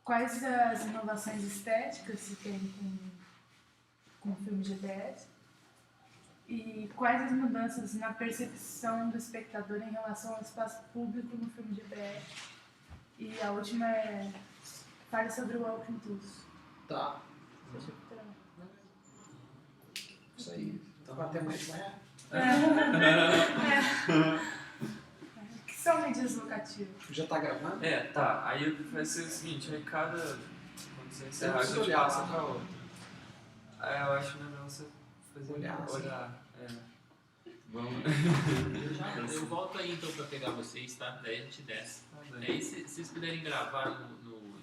quais as inovações estéticas se tem com o filme GPS? E quais as mudanças na percepção do espectador em relação ao espaço público no filme GPS? E a última é, fale sobre o Walking Tours. Tá. Isso aí. Vai até mais manhã? O que são mídias locativas? Já tá gravando? Tá. Aí vai ser o seguinte, aí quando você encerrar, a preciso gente olhar, passa né? pra outra. Eu acho melhor você fazer Olhar, assim. Vamos. Eu volto aí então pra pegar vocês, tá? Daí a gente desce. Tá bem. Aí se vocês puderem gravar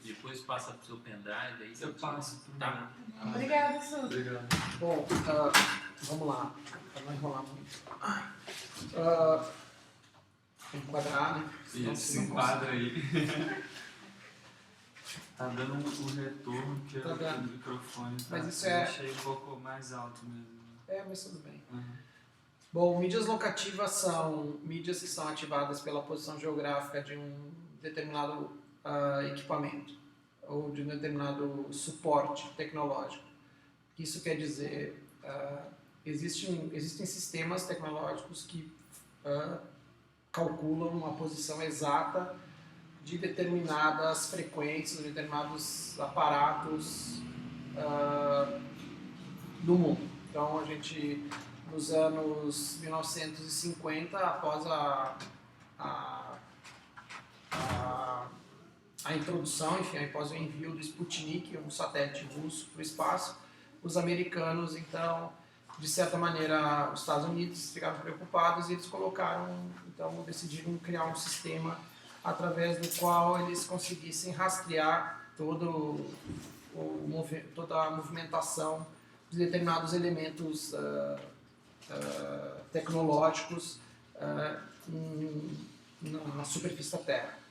depois passa pro seu pendrive, aí Eu passo. Tá? Obrigada, Su. Obrigado. Bom, vamos lá. Pra não enrolar muito. Enquadrar, né? Senão Isso, você não enquadra aí. Tá dando um retorno que Tá o dando. microfone tá. Mas isso eu é- deixei um pouco mais alto mesmo. Mas tudo bem. Uhum. Bom, mídias locativas são mídias que são ativadas pela posição geográfica de um determinado equipamento ou de um determinado suporte tecnológico. Isso quer dizer, existem sistemas tecnológicos que calculam a posição exata de determinadas frequências, de determinados aparatos do mundo. Então, a gente, nos anos 1950, após a introdução, enfim, após o envio do Sputnik, um satélite russo, para o espaço, os americanos, então, de certa maneira, os Estados Unidos ficaram preocupados e eles decidiram criar um sistema através do qual eles conseguissem rastrear toda a movimentação de determinados elementos tecnológicos na superfície da Terra.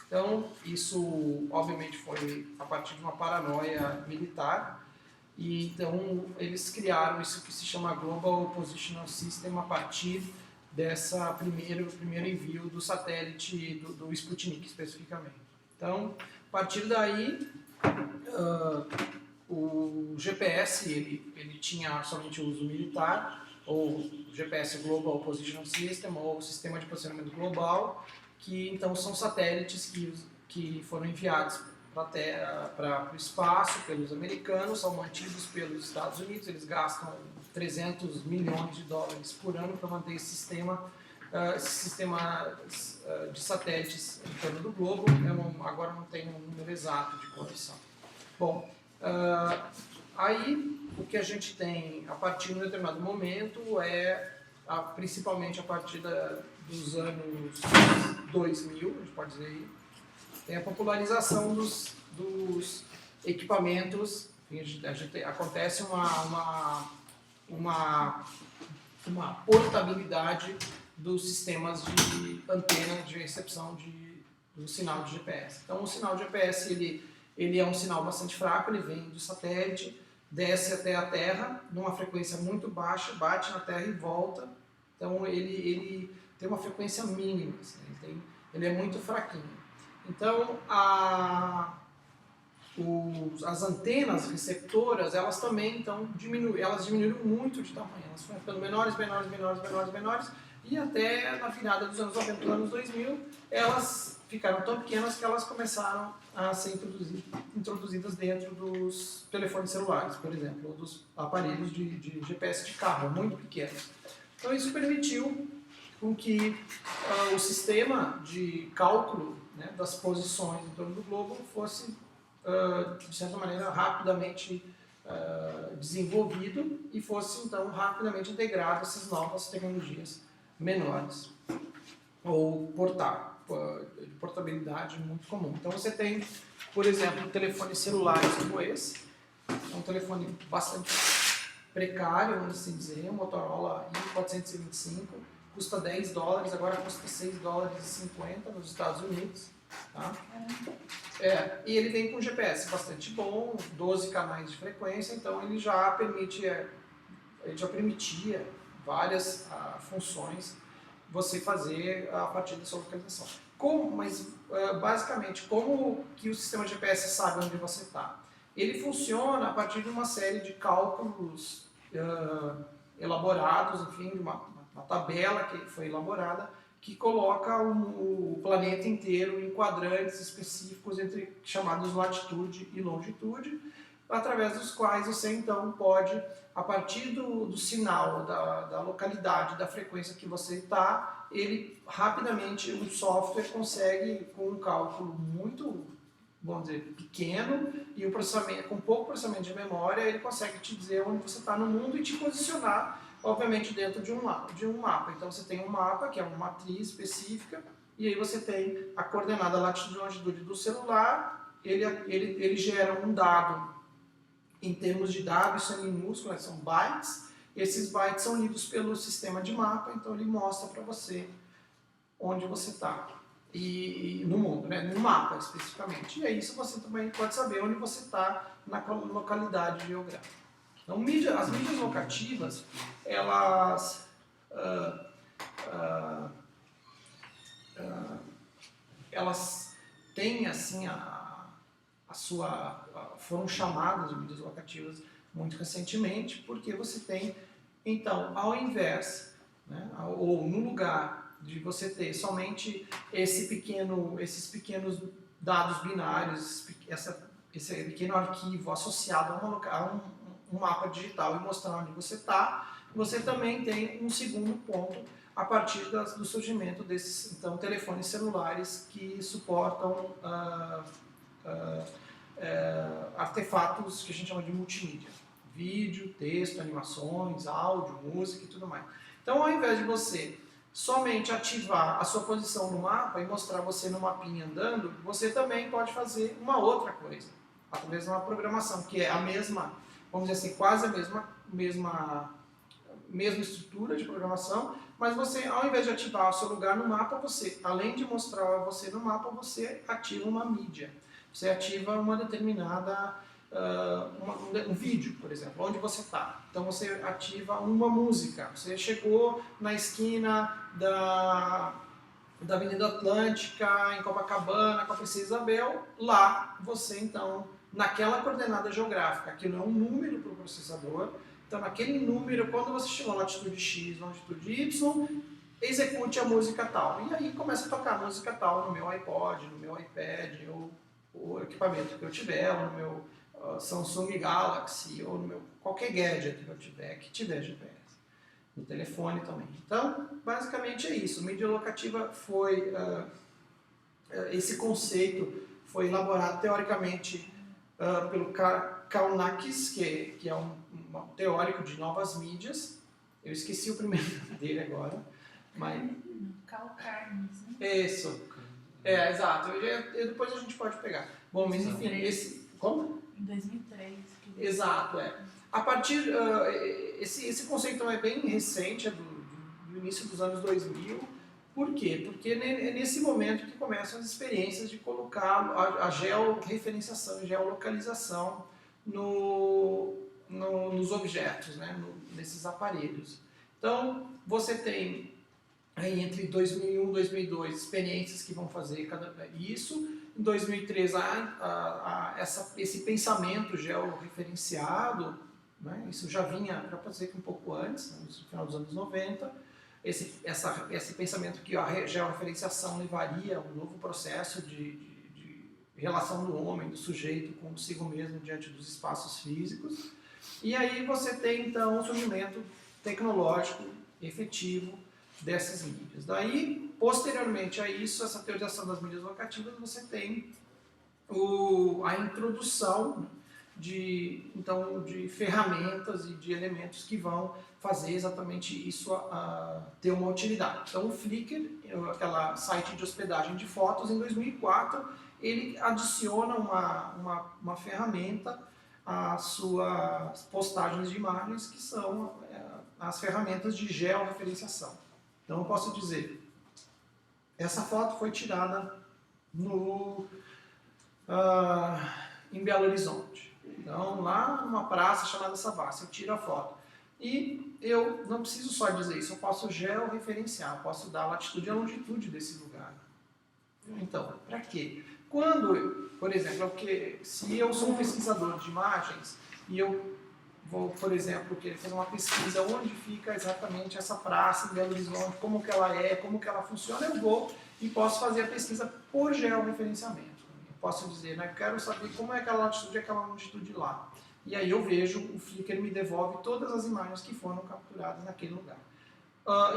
Então, isso obviamente foi a partir de uma paranoia militar, e então eles criaram isso que se chama Global Positional System a partir dessa primeiro envio do satélite do Sputnik especificamente. Então, a partir daí, o GPS ele tinha somente uso militar, ou GPS Global Positional System, ou Sistema de Posicionamento Global, que então são satélites que foram enviados para o espaço pelos americanos, são mantidos pelos Estados Unidos, eles gastam 300 milhões de dólares por ano para manter esse sistema de satélites em torno do globo. Agora não tenho um número exato de quantos são. Bom, aí o que a gente tem a partir de um determinado momento principalmente a partir dos anos 2000, a gente pode dizer aí, tem a popularização dos equipamentos. Acontece uma portabilidade dos sistemas de antena de recepção do sinal de GPS. Então, o sinal de GPS ele é um sinal bastante fraco, ele vem do satélite, desce até a Terra numa frequência muito baixa, bate na Terra e volta. Então, ele tem uma frequência mínima, assim, ele é muito fraquinho. Então, as antenas receptoras, elas também diminuíram muito de tamanho. Elas foram ficando menores, e até na virada dos anos 90 dos anos 2000, elas ficaram tão pequenas que elas começaram a ser introduzidas dentro dos telefones celulares, por exemplo, ou dos aparelhos de GPS de carro, muito pequenos. Então, isso permitiu com que o sistema de cálculo, né, das posições em torno do globo fosse, de certa maneira, rapidamente desenvolvido e fosse, então, rapidamente integrado a essas novas tecnologias menores ou de portabilidade muito comum. Então, você tem, por exemplo, telefones celulares como esse, é um telefone bastante precário, vamos assim dizer, um Motorola i425, custa $10, agora custa $6,50 nos Estados Unidos. Tá? E ele vem com GPS bastante bom, 12 canais de frequência, então ele já permitia várias funções você fazer a partir da sua localização. Basicamente, como que o sistema GPS sabe onde você está? Ele funciona a partir de uma série de cálculos elaborados, enfim, de uma tabela que foi elaborada, que coloca o planeta inteiro em quadrantes específicos chamados latitude e longitude, através dos quais você então pode, a partir do sinal, da localidade, da frequência que você está, ele rapidamente, o software consegue, com um cálculo muito, vamos dizer, pequeno e com pouco processamento de memória, ele consegue te dizer onde você está no mundo e te posicionar, obviamente, dentro de um mapa. Então você tem um mapa, que é uma matriz específica, e aí você tem a coordenada latitude e longitude do celular, ele gera um dado em termos de dados, isso é minúsculo, são bytes. Esses bytes são lidos pelo sistema de mapa, então ele mostra para você onde você está. E no mundo, né? No mapa especificamente. E aí isso você também pode saber onde você está na localidade geográfica. Então, as mídias locativas, elas têm assim foram chamadas de mídias locativas muito recentemente, porque você tem, então, ao invés, né, ou no lugar de você ter somente esses pequenos dados binários, esse pequeno arquivo associado a um mapa digital e mostrar onde você está, você também tem um segundo ponto a partir do surgimento desses então, telefones celulares que suportam artefatos que a gente chama de multimídia. Vídeo, texto, animações, áudio, música e tudo mais. Então, ao invés de você somente ativar a sua posição no mapa e mostrar você no mapinha andando, você também pode fazer uma outra coisa, através de uma programação, que é a mesma, vamos dizer assim, quase a mesma estrutura de programação, mas você, ao invés de ativar o seu lugar no mapa, você, além de mostrar você no mapa, você ativa uma mídia. Você ativa uma determinada, um vídeo, por exemplo, onde você está. Então você ativa uma música. Você chegou na esquina da Avenida Atlântica, em Copacabana, com a Princesa Isabel. Lá você, então, naquela coordenada geográfica, aquilo é um número para o processador. Então, naquele número, quando você chegou à latitude X, longitude Y, execute a música tal. E aí começa a tocar a música tal no meu iPod, no meu iPad, ou o equipamento que eu tiver, ou no meu Samsung Galaxy, ou no meu qualquer gadget que eu tiver, que tiver GPS. No telefone também. Então, basicamente é isso. Mídia locativa foi... esse conceito foi elaborado teoricamente pelo Kalnakis, que é um teórico de novas mídias. Eu esqueci o primeiro dele agora. Mas... Calcarnes, né? Isso. Exato. Depois a gente pode pegar. Bom, mas enfim, esse... Como? Em 2003. Exato, A partir... esse conceito é bem recente, é do início dos anos 2000. Por quê? Porque é nesse momento que começam as experiências de colocar a georreferenciação e geolocalização nos objetos, né? Nesses aparelhos. Então, você tem aí entre 2001 e 2002 experiências que vão fazer isso. Em 2003, esse pensamento georreferenciado, né? Isso já vinha, para dizer que um pouco antes, né? No final dos anos 90, esse pensamento que a georreferenciação levaria a um novo processo de relação do homem, do sujeito consigo mesmo diante dos espaços físicos. E aí você tem, então, um surgimento tecnológico efetivo dessas mídias. Daí, posteriormente a isso, essa teorização das mídias locativas, você tem a introdução de ferramentas e de elementos que vão fazer exatamente isso ter uma utilidade. Então, o Flickr, aquela site de hospedagem de fotos, em 2004, ele adiciona uma ferramenta às suas postagens de imagens, que são as ferramentas de georreferenciação. Então, eu posso dizer, essa foto foi tirada em Belo Horizonte. Então, lá numa praça chamada Savassi, eu tiro a foto. E eu não preciso só dizer isso, eu posso georreferenciar, eu posso dar a latitude e a longitude desse lugar. Então, para quê? Quando, por exemplo, se eu sou um pesquisador de imagens e eu vou, por exemplo, querer fazer uma pesquisa onde fica exatamente essa praça em Belo Horizonte, como que ela é, como que ela funciona, eu vou e posso fazer a pesquisa por georreferenciamento. Eu posso dizer, né, quero saber como é aquela latitude e aquela longitude lá. E aí eu vejo, o Flickr me devolve todas as imagens que foram capturadas naquele lugar.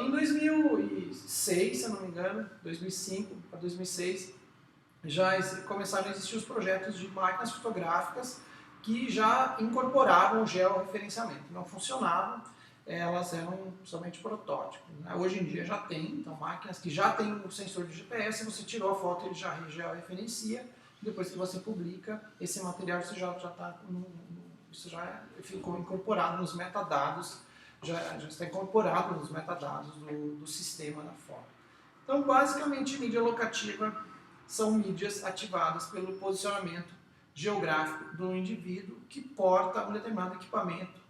Em 2006, se eu não me engano, 2005 para 2006, já começaram a existir os projetos de máquinas fotográficas que já incorporavam o georreferenciamento. Não funcionavam, elas eram somente protótipos. Né? Hoje em dia já tem, então, máquinas que já têm o sensor de GPS, você tirou a foto, ele já georreferencia, depois que você publica, esse material você isso já ficou incorporado nos metadados, já está incorporado nos metadados do sistema da foto. Então, basicamente, mídia locativa são mídias ativadas pelo posicionamento geográfico do indivíduo que porta um determinado equipamento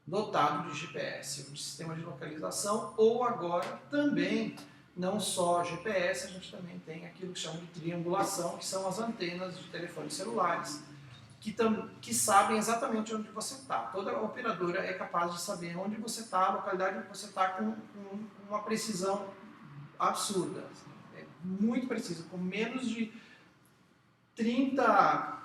dotado de GPS, de sistema de localização, ou agora também, não só GPS, a gente também tem aquilo que chama de triangulação, que são as antenas de telefones celulares, que sabem exatamente onde você está. Toda operadora é capaz de saber onde você está, a localidade onde você está, com uma precisão absurda. Assim, é muito preciso, com menos de 30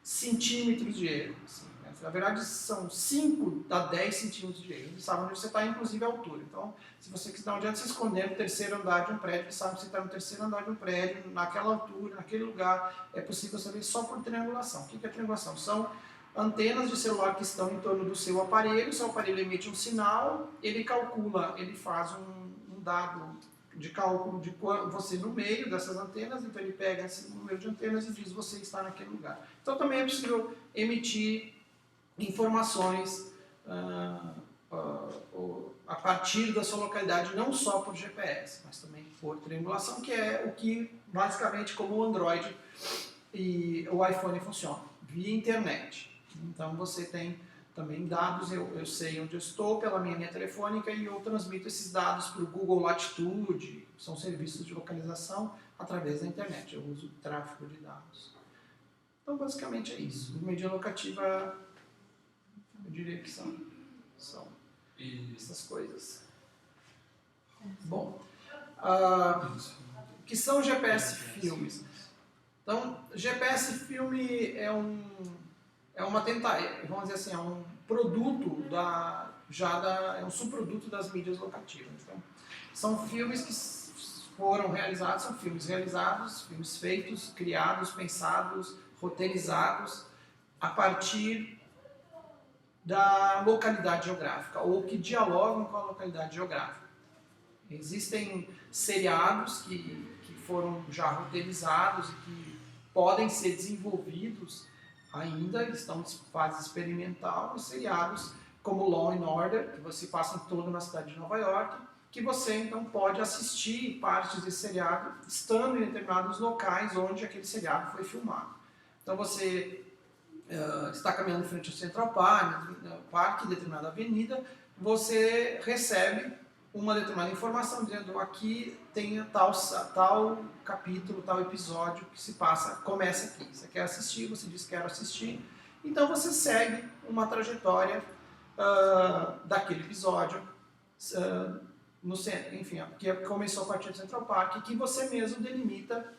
centímetros de erro. Assim, né? Na verdade, são 5 a 10 centímetros de erro. Eles sabem onde você está, inclusive a altura. Então, se você quiser, não adianta se esconder no terceiro andar de um prédio, eles sabem que você está no terceiro andar de um prédio, naquela altura, naquele lugar. É possível saber só por triangulação. O que é triangulação? São antenas de celular que estão em torno do seu aparelho. O seu aparelho emite um sinal, ele calcula, ele faz um dado de cálculo de você no meio dessas antenas, então ele pega esse número de antenas e diz você está naquele lugar. Então também é possível emitir informações a partir da sua localidade, não só por GPS, mas também por triangulação, que é o que basicamente como o Android e o iPhone funcionam, via internet. Então você tem também dados, eu sei onde eu estou pela minha linha telefônica e eu transmito esses dados para o Google Latitude, são serviços de localização através da internet, eu uso tráfego de dados. Então basicamente é isso. Mídia locativa, eu diria que são essas coisas. Bom, o que são GPS filmes? Então, GPS filme é uma tentativa, vamos dizer assim, é um produto é um subproduto das mídias locativas. Então, são filmes que foram realizados, são filmes realizados, filmes feitos, criados, pensados, roteirizados a partir da localidade geográfica, ou que dialogam com a localidade geográfica. Existem seriados que foram já roteirizados e que podem ser desenvolvidos ainda, estão em fase experimental, e seriados como Law and Order, que você passa em toda na cidade de Nova York, que você então pode assistir partes desse seriado estando em determinados locais onde aquele seriado foi filmado. Então você está caminhando em frente ao Central Park, em determinada avenida, você recebe uma determinada informação dizendo aqui tem tal capítulo, tal episódio que se passa, começa aqui. Você quer assistir, você diz quero assistir, então você segue uma trajetória daquele episódio, no centro, enfim, que começou a partir do Central Park, que você mesmo delimita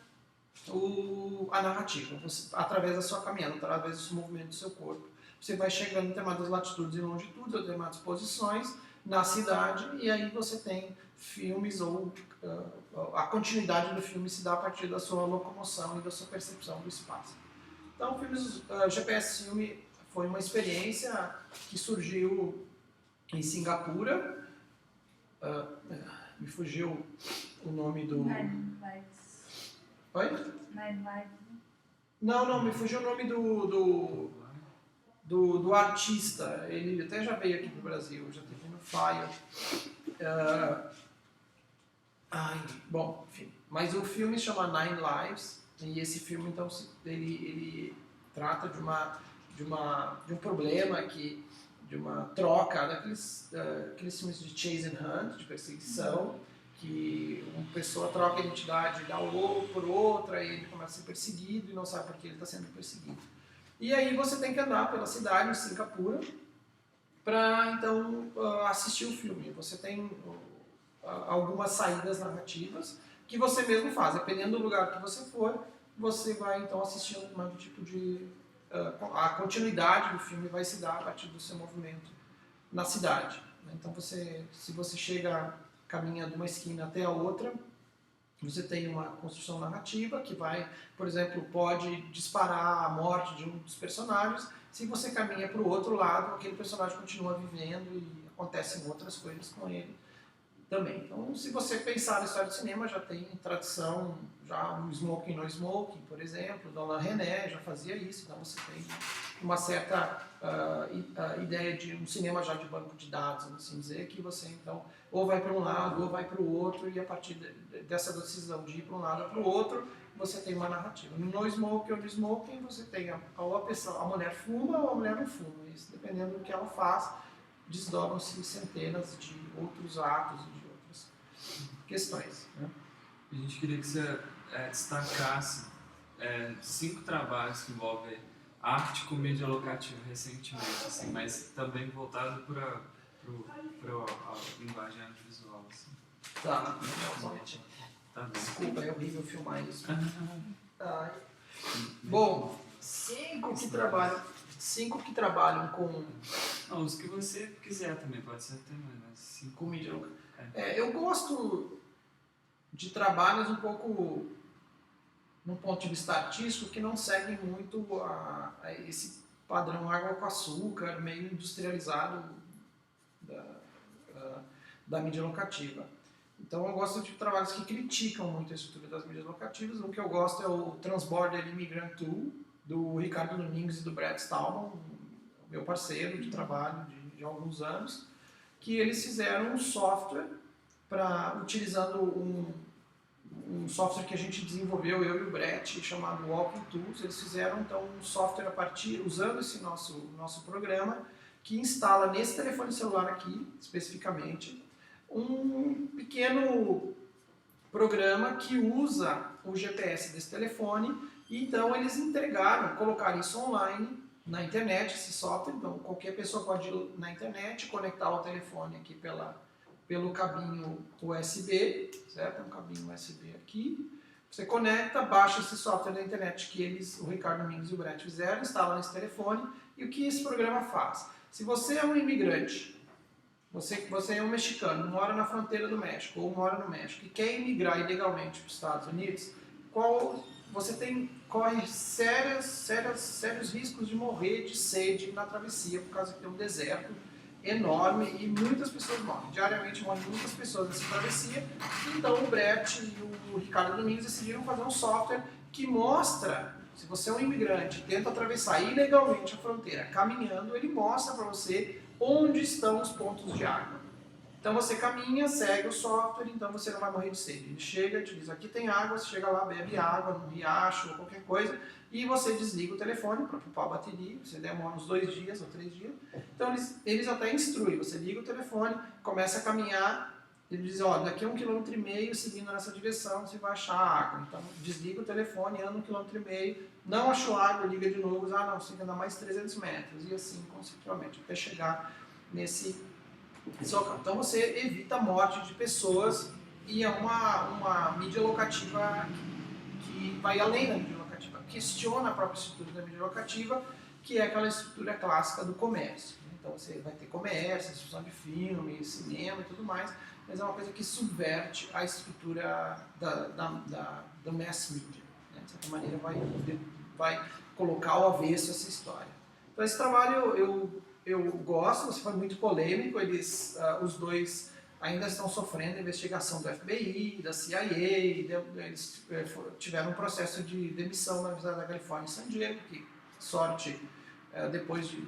a narrativa, através da sua caminhada, através do seu movimento do seu corpo. Você vai chegando em determinadas latitudes e longitudes, ou determinadas posições na cidade, e aí você tem filmes, ou a continuidade do filme se dá a partir da sua locomoção e da sua percepção do espaço. Então, filmes GPS Filme foi uma experiência que surgiu em Singapura. Me fugiu o nome do... Nine Lives. Oi? Nine Lives. Não, me fugiu o nome do artista. Ele até já veio aqui pro Brasil, já teve no Fire. Bom, enfim. Mas o filme chama Nine Lives, e esse filme, então, ele trata de um problema de uma troca daqueles filmes de chase and hunt, de perseguição, que uma pessoa troca a identidade da por outra, e ele começa a ser perseguido e não sabe por que ele está sendo perseguido. E aí você tem que andar pela cidade de Singapura para então assistir o filme. Você tem algumas saídas narrativas que você mesmo faz. Dependendo do lugar que você for, você vai então assistir um tipo de... a continuidade do filme vai se dar a partir do seu movimento na cidade. Então, se você caminha de uma esquina até a outra, você tem uma construção narrativa que vai, por exemplo, pode disparar a morte de um dos personagens. Se você caminha para o outro lado, aquele personagem continua vivendo e acontecem outras coisas com ele também. Então, se você pensar na história do cinema, já tem tradição, já um Smoking no Smoking, por exemplo, Dona René já fazia isso, então você tem uma certa ideia de um cinema já de banco de dados, vamos assim dizer, que você então ou vai para um lado ou vai para o outro, e a partir dessa decisão de ir para um lado ou para o outro, você tem uma narrativa. No Smoking ou no Smoking, você tem a mulher fuma ou a mulher não fuma, isso dependendo do que ela faz, desdobram-se centenas de outros atos e de outras questões. Né? A gente queria que você destacasse 5 trabalhos que envolvem arte com mídia locativa recentemente, assim, mas também voltado para a linguagem audiovisual. Assim. Tá. Tá bem. Desculpa, é horrível filmar isso. Bom, 5 que trabalham com... Não, os que você quiser também, pode ser até mais, mas 5. Com mídia local. Eu gosto de trabalhos um pouco, num ponto de vista artístico, que não seguem muito esse padrão água com açúcar, meio industrializado da mídia locativa. Então eu gosto de trabalhos que criticam muito a estrutura das mídias locativas. Um que eu gosto é o Transborder Immigrant Tool, do Ricardo Domingues e do Brett Stallman, meu parceiro de trabalho de alguns anos, que eles fizeram um software utilizando um software que a gente desenvolveu, eu e o Brett, chamado Walking Tools. Eles fizeram então um software usando esse nosso programa, que instala nesse telefone celular aqui, especificamente, um pequeno programa que usa o GPS desse telefone. E então eles colocaram isso online na internet, esse software. Então qualquer pessoa pode ir na internet, conectar o telefone aqui pelo cabinho USB, certo? É um cabinho USB aqui. Você conecta, baixa esse software da internet que o Ricardo Domingues e o Brett fizeram, instala nesse telefone. E o que esse programa faz? Se você é um imigrante, você é um mexicano, mora na fronteira do México ou mora no México e quer imigrar ilegalmente para os Estados Unidos, você corre sérios riscos de morrer de sede na travessia, por causa que tem um deserto enorme e muitas pessoas morrem. Diariamente morrem muitas pessoas nessa travessia. Então o Brett e o Ricardo Domingues decidiram fazer um software que mostra, se você é um imigrante e tenta atravessar ilegalmente a fronteira caminhando, ele mostra para você onde estão os pontos de água. Então você caminha, segue o software, então você não vai morrer de sede. Ele chega, te diz, aqui tem água, você chega lá, bebe água, num riacho ou qualquer coisa, e você desliga o telefone para poupar a bateria, você demora uns 2 dias ou 3 dias. Então eles até instruem, você liga o telefone, começa a caminhar, ele diz, daqui a 1,5 km seguindo nessa direção, você vai achar água. Então desliga o telefone, anda 1,5 km, não achou água, liga de novo, não, você tem que andar mais 300 metros, e assim consecutivamente, até chegar nesse local. Então você evita a morte de pessoas, e é uma mídia locativa que vai além da mídia locativa, questiona a própria estrutura da mídia locativa, que é aquela estrutura clássica do comércio. Então você vai ter comércio, distribuição de filme, cinema e tudo mais, mas é uma coisa que subverte a estrutura do mass media. Né? De certa maneira vai colocar ao avesso essa história. Então esse trabalho eu gosto, você foi muito polêmico, os dois ainda estão sofrendo investigação do FBI, da CIA, eles tiveram um processo de demissão na Universidade da Califórnia em San Diego, que, sorte, depois de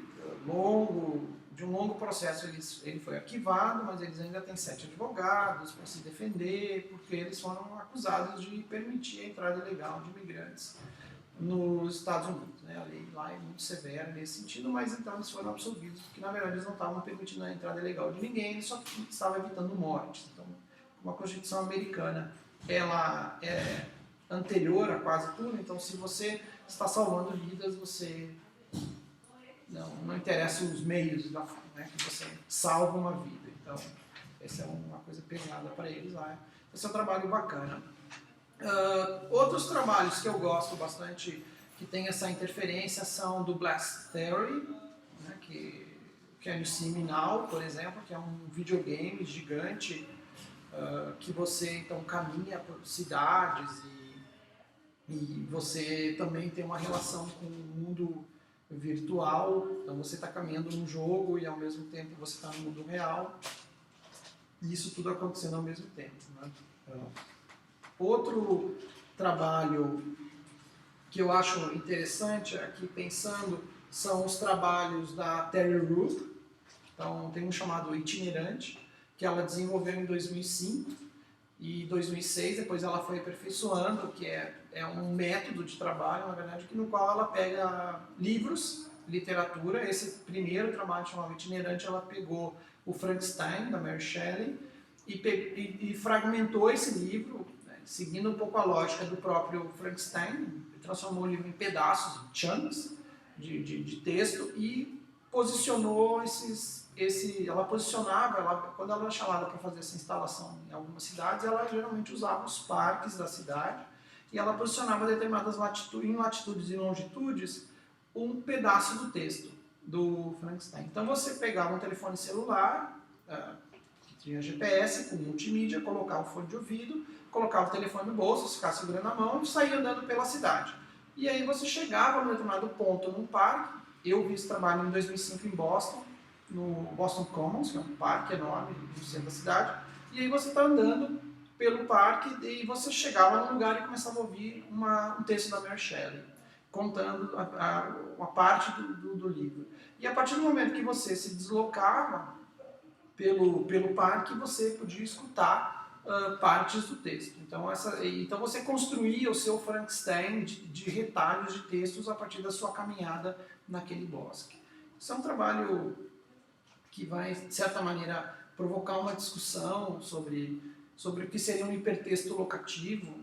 um longo processo ele foi arquivado, mas eles ainda têm 7 advogados para se defender, porque eles foram acusados de permitir a entrada ilegal de imigrantes nos Estados Unidos. Né? A lei lá é muito severa nesse sentido, mas então eles foram absolvidos, porque na verdade eles não estavam permitindo a entrada ilegal de ninguém, eles só estavam evitando mortes. Então, uma Constituição americana, ela é anterior a quase tudo, então se você está salvando vidas, você não interessa os meios da forma, né, que você salva uma vida. Então, essa é uma coisa pesada para eles lá. Esse é um trabalho bacana. Outros trabalhos que eu gosto bastante, que tem essa interferência, são do Blast Theory, né, que é no Seminal, por exemplo, que é um videogame gigante, que você então caminha por cidades e você também tem uma relação com o mundo virtual, então você está caminhando num jogo e ao mesmo tempo você está no mundo real, e isso tudo acontecendo ao mesmo tempo, né? Outro trabalho que eu acho interessante aqui pensando são os trabalhos da Terry Ruth. Então tem um chamado Itinerante, que ela desenvolveu em 2005 e 2006, depois ela foi aperfeiçoando, que é um método de trabalho, na verdade, no qual ela pega livros, literatura. Esse primeiro trabalho chamado Itinerante, ela pegou o Frankenstein, da Mary Shelley, e fragmentou esse livro, né, seguindo um pouco a lógica do próprio Frankenstein, transformou o livro em pedaços, chunks de texto, e posicionou ela posicionava, quando ela era chamada para fazer essa instalação em algumas cidades, ela geralmente usava os parques da cidade, e ela posicionava determinadas em latitudes e longitudes um pedaço do texto do Frankenstein. Então você pegava um telefone celular, que tinha GPS, com multimídia, colocava o fone de ouvido, colocava o telefone no bolso, ficava segurando a mão e saía andando pela cidade. E aí você chegava num determinado ponto num parque. Eu vi esse trabalho em 2005 em Boston, no Boston Commons, que é um parque enorme no centro da cidade, e aí você está andando pelo parque e você chegava num lugar e começava a ouvir um texto da Mary Shelley, contando uma parte do livro. E a partir do momento que você se deslocava pelo parque, você podia escutar partes do texto. Então você construía o seu Frankenstein de retalhos de textos a partir da sua caminhada naquele bosque. Isso é um trabalho que vai, de certa maneira, provocar uma discussão sobre o que seria um hipertexto locativo.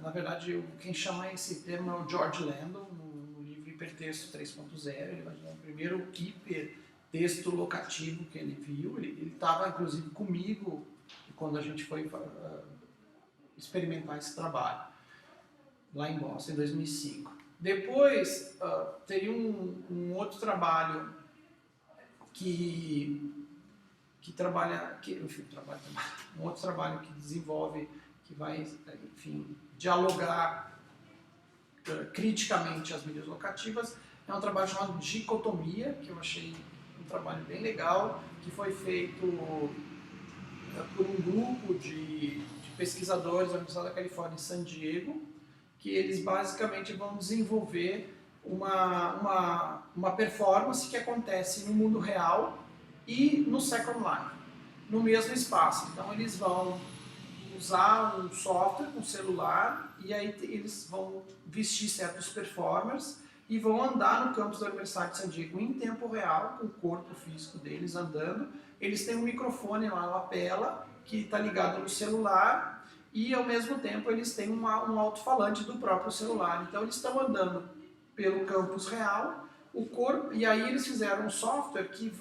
Na verdade, quem chama esse termo é o George Landon, no livro Hipertexto 3.0. Ele vai dizer o primeiro hipertexto locativo que ele viu. Ele estava, inclusive, comigo quando a gente foi experimentar esse trabalho, lá em Boston, em 2005. Depois, teria um outro trabalho um outro trabalho que desenvolve, que vai, enfim, dialogar criticamente as mídias locativas, é um trabalho chamado Dicotomia, que eu achei um trabalho bem legal, que foi feito por um grupo de pesquisadores da Universidade da Califórnia em San Diego, que eles basicamente vão desenvolver uma performance que acontece no mundo real e no Second Life, no mesmo espaço. Então eles vão usar um software, um celular, e aí eles vão vestir certos performers e vão andar no campus da Universidade de San Diego em tempo real, com o corpo físico deles andando. Eles têm um microfone lá na lapela, que está ligado no celular, e ao mesmo tempo eles têm um alto-falante do próprio celular. Então eles estão andando pelo campus real, o corpo, e aí eles fizeram um software que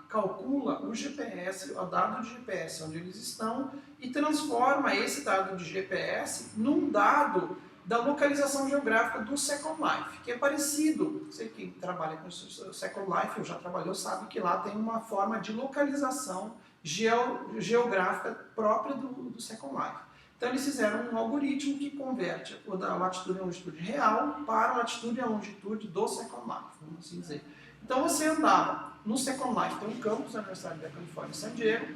calcula o GPS, o dado de GPS onde eles estão, e transforma esse dado de GPS num dado da localização geográfica do Second Life, que é parecido. Você que trabalha com o Second Life, ou já trabalhou, sabe que lá tem uma forma de localização geográfica própria do Second Life. Então eles fizeram um algoritmo que converte a latitude e longitude real para a latitude e a longitude do Second Life, vamos assim dizer. Então você andava no Second Life, tem um campus da Universidade da Califórnia em San Diego,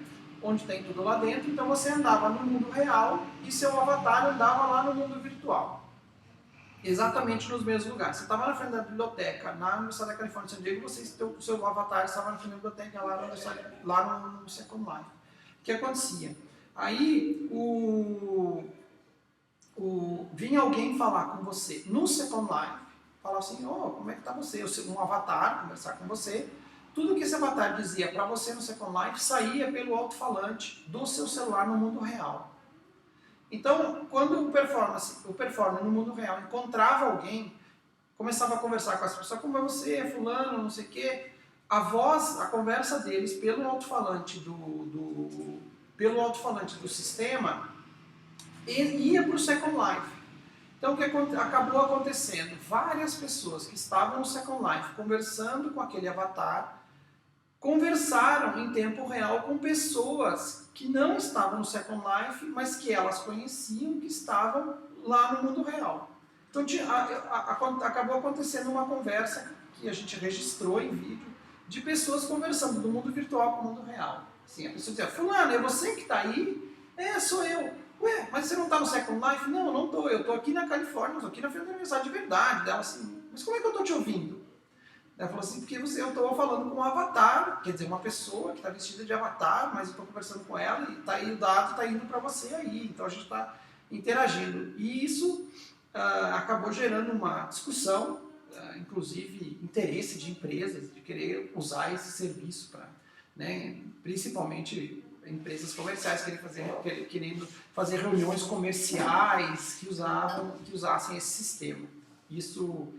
onde tem tudo lá dentro, então você andava no mundo real e seu avatar andava lá no mundo virtual. Exatamente nos mesmos lugares. Você estava na frente da biblioteca na Universidade da Califórnia em San Diego, o seu avatar estava na frente da biblioteca lá no Second Life. O que acontecia? Aí vinha alguém falar com você no Second Life, falar assim, como é que está você? Um avatar conversar com você, tudo que esse avatar dizia para você no Second Life saía pelo alto-falante do seu celular no mundo real. Então, quando o performer no mundo real encontrava alguém, começava a conversar com essa pessoa, como é você, fulano, não sei o quê, a conversa deles pelo alto-falante pelo alto-falante do sistema ia para o Second Life. Então, o que acabou acontecendo? Várias pessoas que estavam no Second Life conversando com aquele avatar, conversaram em tempo real com pessoas que não estavam no Second Life, mas que elas conheciam que estavam lá no mundo real. Então acabou acontecendo uma conversa que a gente registrou em vídeo de pessoas conversando do mundo virtual com o mundo real. Assim, a pessoa dizia, fulano, é você que está aí? É, sou eu. Ué, mas você não está no Second Life? Não, não estou. Eu estou aqui na Califórnia, estou aqui na frente da universidade de verdade. Dela assim, mas como é que eu estou te ouvindo? Ela falou assim, porque eu estou falando com um avatar, quer dizer, uma pessoa que está vestida de avatar, mas eu estou conversando com ela e tá aí, o dado está indo para você aí, então a gente está interagindo. E isso acabou gerando uma discussão, inclusive interesse de empresas, de querer usar esse serviço para, né, principalmente empresas comerciais querendo fazer reuniões comerciais que usassem esse sistema. Isso...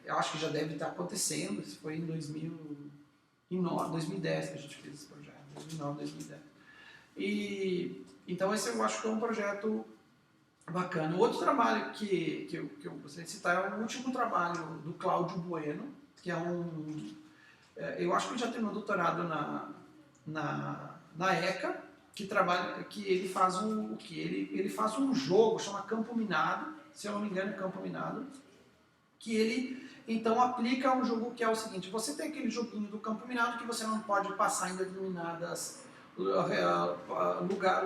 eu acho que já deve estar acontecendo, isso foi em 2009, 2010 que a gente fez esse projeto, 2009, 2010. Então esse eu acho que é um projeto bacana. Outro trabalho que eu gostaria de citar é o último trabalho do Cláudio Bueno, que é eu acho que ele já terminou doutorado na ECA, que ele faz ele faz um jogo, chama Campo Minado, se eu não me engano é Campo Minado, que ele, então, aplica um jogo que é o seguinte, você tem aquele joguinho do campo minado que você não pode passar em determinadas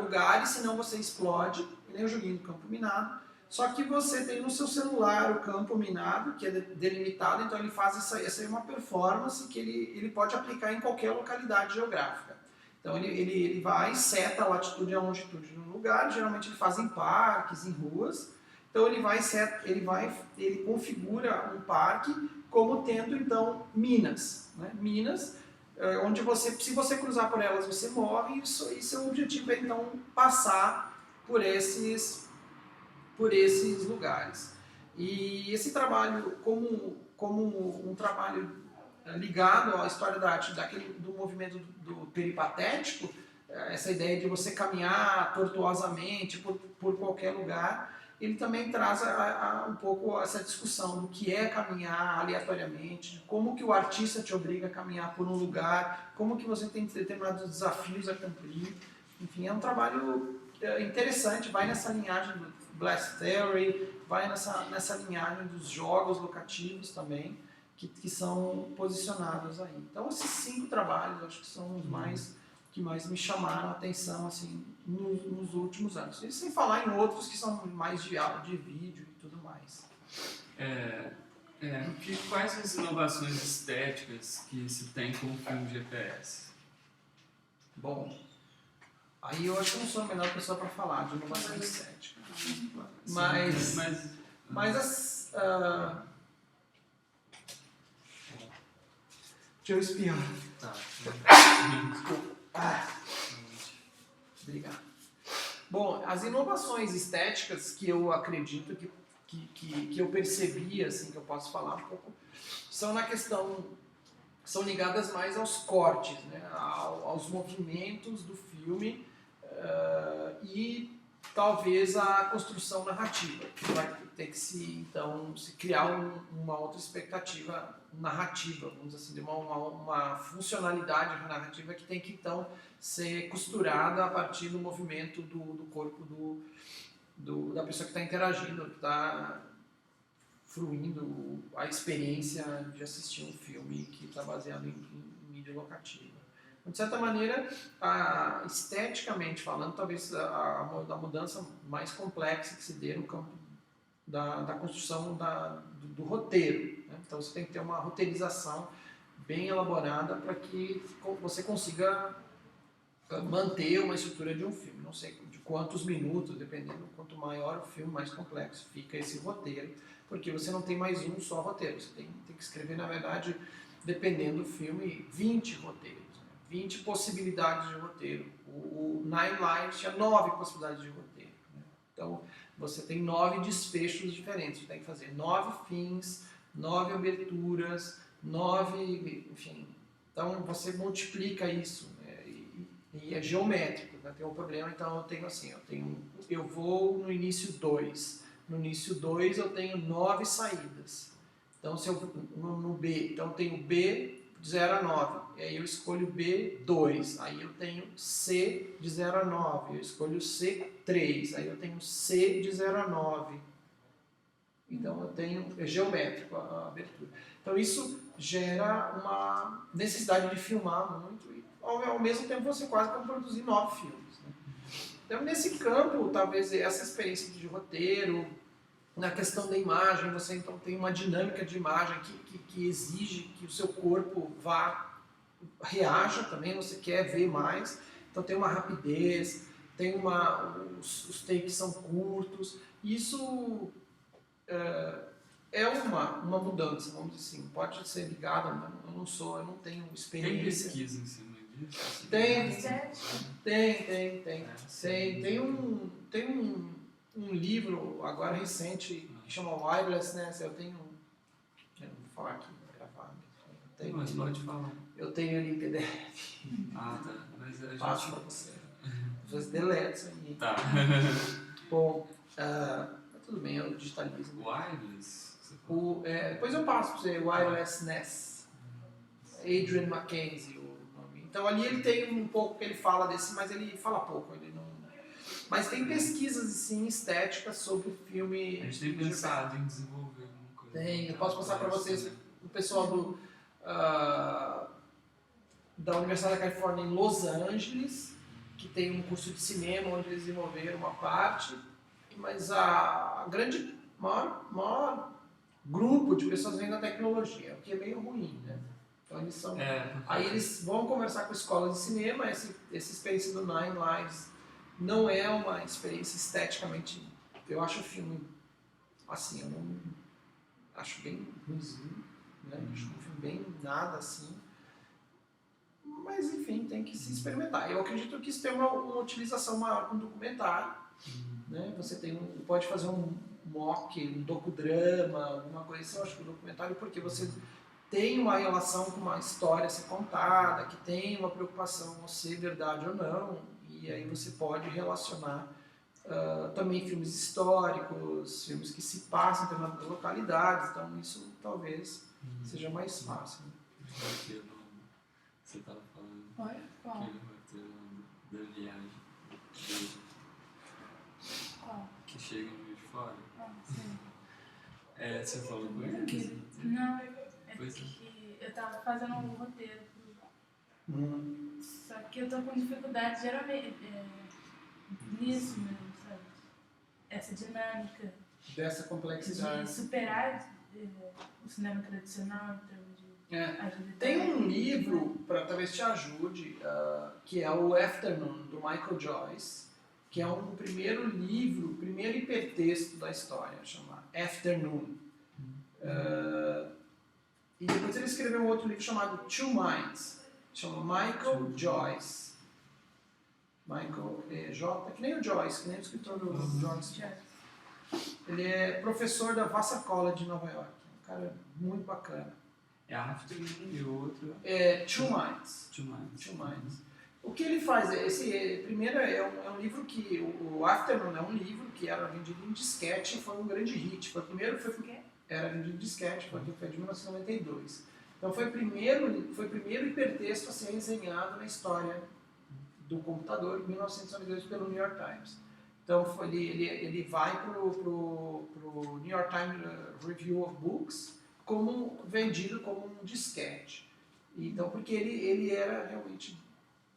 lugares, senão você explode, que nem o joguinho do campo minado, só que você tem no seu celular o campo minado, que é delimitado, então ele faz essa é uma performance que ele pode aplicar em qualquer localidade geográfica. Então ele vai, seta a latitude e a longitude no lugar, geralmente ele faz em parques, em ruas. Então ele configura um parque como tendo então minas, né? Minas onde se você cruzar por elas você morre, e seu objetivo é então passar por esses lugares. E esse trabalho como um trabalho ligado à história da arte do movimento do peripatético, essa ideia de você caminhar tortuosamente por qualquer lugar, ele também traz um pouco essa discussão do que é caminhar aleatoriamente, de como que o artista te obriga a caminhar por um lugar, como que você tem determinados desafios a cumprir. Enfim, é um trabalho interessante, vai nessa linhagem do Blast Theory, vai nessa linhagem dos jogos locativos também, que são posicionados aí. Então, esses 5 trabalhos, acho que são os que mais me chamaram a atenção assim, nos últimos anos. E sem falar em outros que são mais de vídeo e tudo mais. Quais as inovações estéticas que se tem com o filme GPS? Bom, aí eu acho que eu não sou a melhor pessoa para falar de inovação estética. Mas deixa eu espiar. Tá. Desculpa. Obrigado. Bom, as inovações estéticas que eu acredito que eu percebi, assim, que eu posso falar um pouco, são ligadas mais aos cortes, né, aos movimentos do filme e talvez a construção narrativa, que vai ter que se criar uma outra expectativa narrativa, vamos dizer assim, de uma funcionalidade narrativa que tem que então ser costurada a partir do movimento do corpo da pessoa que está interagindo, que está fruindo a experiência de assistir um filme que está baseado em mídia locativa. De certa maneira, esteticamente falando, talvez a mudança mais complexa que se dê no campo da construção do roteiro, né? Então você tem que ter uma roteirização bem elaborada para que você consiga manter uma estrutura de um filme. Não sei de quantos minutos, dependendo, quanto maior o filme, mais complexo fica esse roteiro, porque você não tem mais um só roteiro, você tem que escrever, na verdade, dependendo do filme, 20 roteiros, né? 20 possibilidades de roteiro. O Nine Lives tinha 9 possibilidades de roteiro, né? Então, você tem 9 desfechos diferentes, você tem que fazer 9 fins, 9 aberturas, 9, enfim. Então, você multiplica isso, né? E é geométrico, né? Tem um problema, então eu tenho assim, eu vou no início 2. No início 2 eu tenho 9 saídas. Então, se eu no B, então eu tenho B de 0 a 9, e aí eu escolho B2, aí eu tenho C de 0 a 9, eu escolho C3, aí eu tenho C de 0 a 9. Então eu tenho, é geométrico a abertura. Então isso gera uma necessidade de filmar muito e ao mesmo tempo você quase pode produzir 9 filmes, né? Então nesse campo, talvez essa experiência de roteiro, na questão da imagem, você então tem uma dinâmica de imagem que exige que o seu corpo reaja também, você quer ver mais, então tem uma rapidez, tem os takes são curtos, isso é uma mudança, vamos dizer assim, pode ser ligado, eu não tenho Tem experiência. pesquisa em cima disso? Assim, Tem. Estética? Tem um livro agora recente que chama Wirelessness, eu não vou falar aqui, vou gravar. Mas pode falar. Eu tenho ele em PDF, Ah, tá. Mas a gente... passo para você. Você deleta isso aí. Tá. Bom, tudo bem, eu digitalizo. Wireless? Você falou? Depois eu passo para você, Wirelessness. Adrian Mackenzie, o nome. Então ali ele tem um pouco que ele fala desse, mas ele fala pouco, ele não... Mas tem pesquisas assim, estéticas sobre o filme. A gente tem pensado em desenvolver alguma coisa. Tem, eu posso passar para vocês o pessoal da Universidade da Califórnia em Los Angeles, que tem um curso de cinema onde eles desenvolveram uma parte, mas a maior grupo de pessoas vem da tecnologia, o que é meio ruim, né? Então eles são... Aí eles vão conversar com escolas de cinema, essa experiência do Nine Lives não é uma experiência esteticamente... Eu acho o filme, assim, eu não acho bem ruimzinho, né? Acho um filme bem nada, assim. Mas, enfim, tem que se experimentar. Eu acredito que isso tem uma utilização maior com um documentário, né? Você pode fazer um mock, um docudrama, alguma coisa assim, eu acho que o documentário, porque você tem uma relação com uma história a ser contada, que tem uma preocupação se é verdade ou não, e aí você pode relacionar também filmes históricos, filmes que se passam em determinadas localidades, então isso talvez seja mais fácil. Né? Você estava falando Oi? Qual? aquele roteiro da viagem Qual? que chega no Rio de Fora. Ah, sim. Você falou com ele? Não, Pois é. que eu tava fazendo um roteiro. Só que eu tô com dificuldade geralmente nisso mesmo, sabe? Essa dinâmica Dessa complexidade. de superar o cinema tradicional em termos de agilidade. Tem um livro, para talvez te ajude, que é o Afternoon, do Michael Joyce, que é um primeiro hipertexto da história, chama Afternoon. E depois ele escreveu um outro livro chamado Two Minds, chama Michael Joyce. Michael que nem o Joyce, que nem o escritor do Joyce. Ele é professor da Vassar College de Nova York, um cara muito bacana. É Afternoon e o outro Two Minds. Two Minds. O que ele faz? Primeiro é um livro que... O Afternoon é um livro que era vendido em disquete e foi um grande hit. Era vendido em disquete, foi de 1992. Então foi o primeiro hipertexto a ser desenhado na história do computador, em 1992, pelo New York Times. Então ele vai para o New York Times Review of Books vendido como um disquete. Então, porque ele era realmente...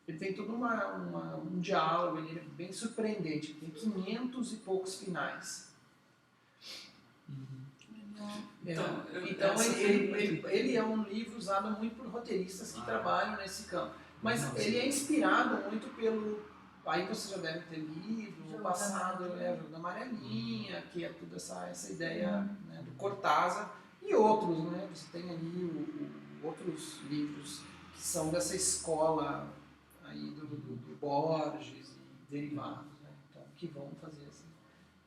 Ele tem todo um diálogo, ele é bem surpreendente. Tem 500 e poucos finais. Então ele é um livro usado muito por roteiristas que trabalham nesse campo. Mas Não, ele é inspirado muito pelo... Aí você já deve ter lido, Jogo o da passado Amarelinha. é o Jogo da Amarelinha, que é toda essa ideia, né, do Cortázar, e outros, né? Você tem ali outros livros que são dessa escola aí do Borges e derivados, né? Então, que vão fazer essa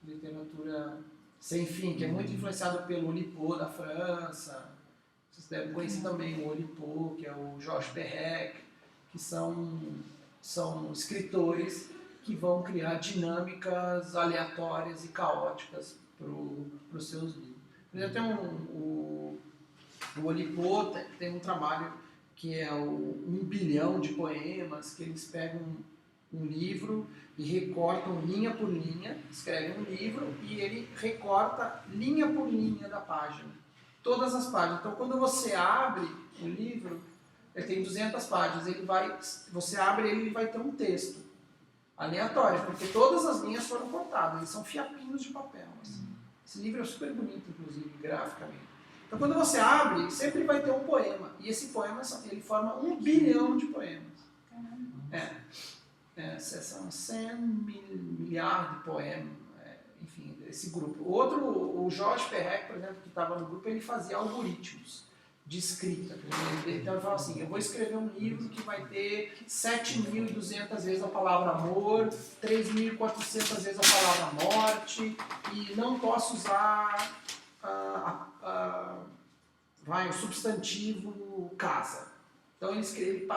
literatura sem fim, que é muito influenciado pelo Oulipo da França. Vocês devem conhecer também o Oulipo, que é o Georges Perec, que são escritores que vão criar dinâmicas aleatórias e caóticas para os seus livros. Por exemplo, o Oulipo tem um trabalho que é o 1 bilhão de poemas, que eles pegam um livro e recortam linha por linha, escrevem um livro e ele recorta linha por linha da página, todas as páginas. Então, quando você abre o livro, ele tem 200 páginas, você abre ele vai ter um texto aleatório, porque todas as linhas foram cortadas, eles são fiapinhos de papel. Assim. Esse livro é super bonito, inclusive, graficamente. Então, quando você abre, sempre vai ter um poema, e esse poema ele forma 1 bilhão de poemas. São 100 milhares de poemas, enfim, esse grupo. O Jorge Perec, por exemplo, que estava no grupo, ele fazia algoritmos de escrita. Então ele falava assim, eu vou escrever um livro que vai ter 7.200 vezes a palavra amor, 3.400 vezes a palavra morte, e não posso usar o substantivo casa. Então ele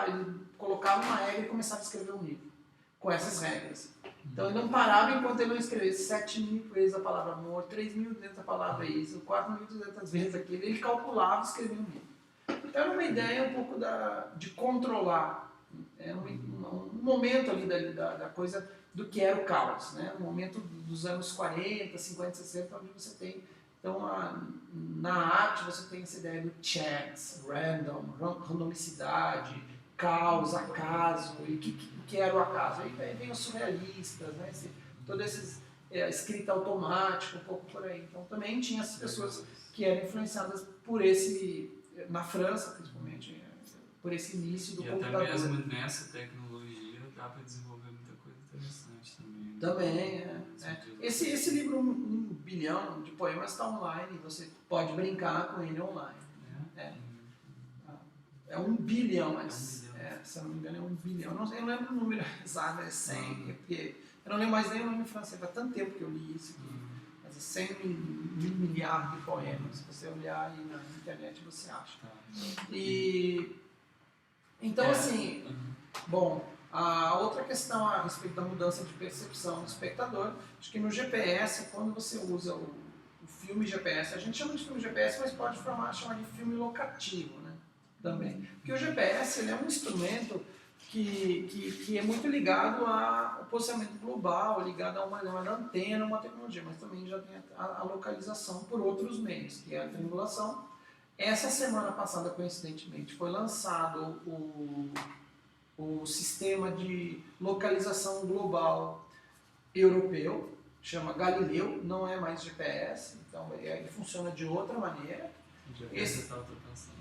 colocava uma regra e começava a escrever um livro com essas regras. Então ele não parava enquanto ele não escrevesse 7.000 vezes a palavra amor, 3.200 a palavra isso, 4.200 vezes aquilo. Ele calculava e escrevia um livro. Então era uma ideia um pouco de controlar, um momento ali da coisa do que era o caos, né? Um momento dos anos 40, 50, 60, onde você tem... Então, na arte você tem essa ideia do chance, random, randomicidade, caos, acaso, e o que era o acaso? Aí vem os surrealistas, né? Toda essa escrita automática, um pouco por aí. Então também tinha essas pessoas que eram influenciadas por na França principalmente, por esse início do computador. E até mesmo nessa tecnologia dá para desenvolver muita coisa interessante também. Né? Também, Esse livro 1 bilhão de poemas está online, você pode brincar com ele online. É 1 bilhão, mas se eu não me engano é 1 bilhão. Eu não lembro o número exato, é 100, porque eu não lembro mais nem o nome francês, faz tanto tempo que eu li isso aqui. Mas é 100 mil milhares de poemas, se você olhar aí na internet você acha. Então assim, bom, a outra questão a respeito da mudança de percepção do espectador, acho que no GPS, quando você usa o filme GPS, a gente chama de filme GPS, mas pode chamar de filme locativo, né? Também. Porque o GPS ele é um instrumento que é muito ligado ao posicionamento global, ligado a uma antena, uma tecnologia, mas também já tem a localização por outros meios, que é a triangulação. Essa semana passada, coincidentemente, foi lançado o sistema de localização global europeu, chama Galileu, não é mais GPS, então ele funciona de outra maneira. Esse está ultrapassado.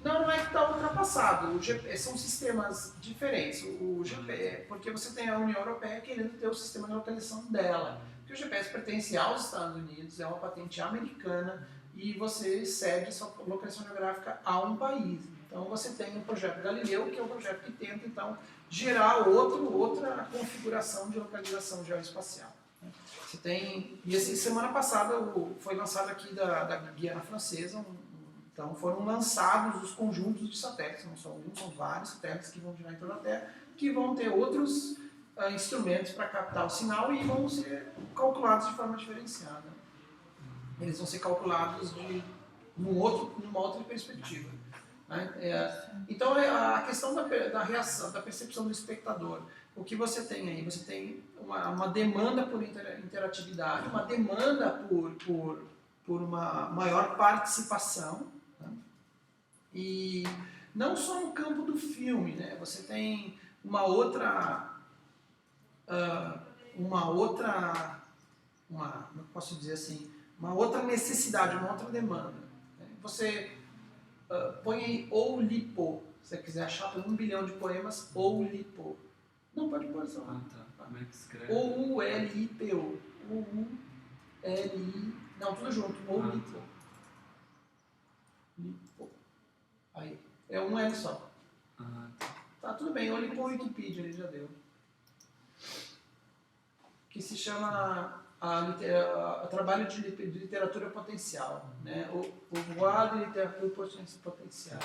Não é que está ultrapassado, são sistemas diferentes. O GPS, porque você tem a União Europeia querendo ter o sistema de localização dela. Porque o GPS pertence aos Estados Unidos, é uma patente americana e você cede sua localização geográfica a um país. Então você tem o projeto Galileu, que é o projeto que tenta então gerar outra configuração de localização geoespacial. Você tem, e semana passada foi lançado aqui da Guiana Francesa, então foram lançados os conjuntos de satélites, não são um, são vários satélites que vão girar em torno da Terra, que vão ter outros instrumentos para captar o sinal e vão ser calculados de forma diferenciada. Eles vão ser calculados numa outra perspectiva. Né? Então a questão da reação, da percepção do espectador, o que você tem aí? Você tem uma demanda por interatividade, uma demanda por uma maior participação, né? E não só no campo do filme, né? Você tem uma outra como posso dizer assim, uma outra necessidade, uma outra demanda. Né? Você põe aí Oulipo, Se você quiser achar, põe 1 bilhão de poemas Oulipo. Não, pode pôr só. Ah, tá. Como é que escreve? Oulipo. O-U-L-I... Não, tudo junto. Oulipo. Lipo. Aí. É um L só. Ah, tá. Tá, tudo bem. Oulipo Wikipedia, ele já deu. Que se chama trabalho de literatura potencial, né? O quadro de literatura potencial.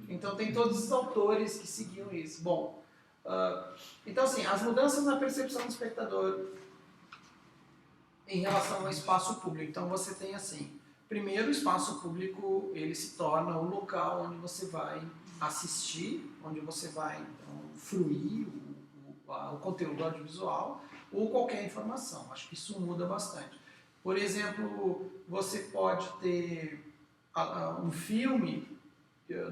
Então tem todos os autores que seguiam isso. Bom, então assim, as mudanças na percepção do espectador em relação ao espaço público. Então você tem assim, primeiro o espaço público ele se torna o local onde você vai assistir, onde você vai então, fruir o conteúdo audiovisual ou qualquer informação. Acho que isso muda bastante. Por exemplo, você pode ter um filme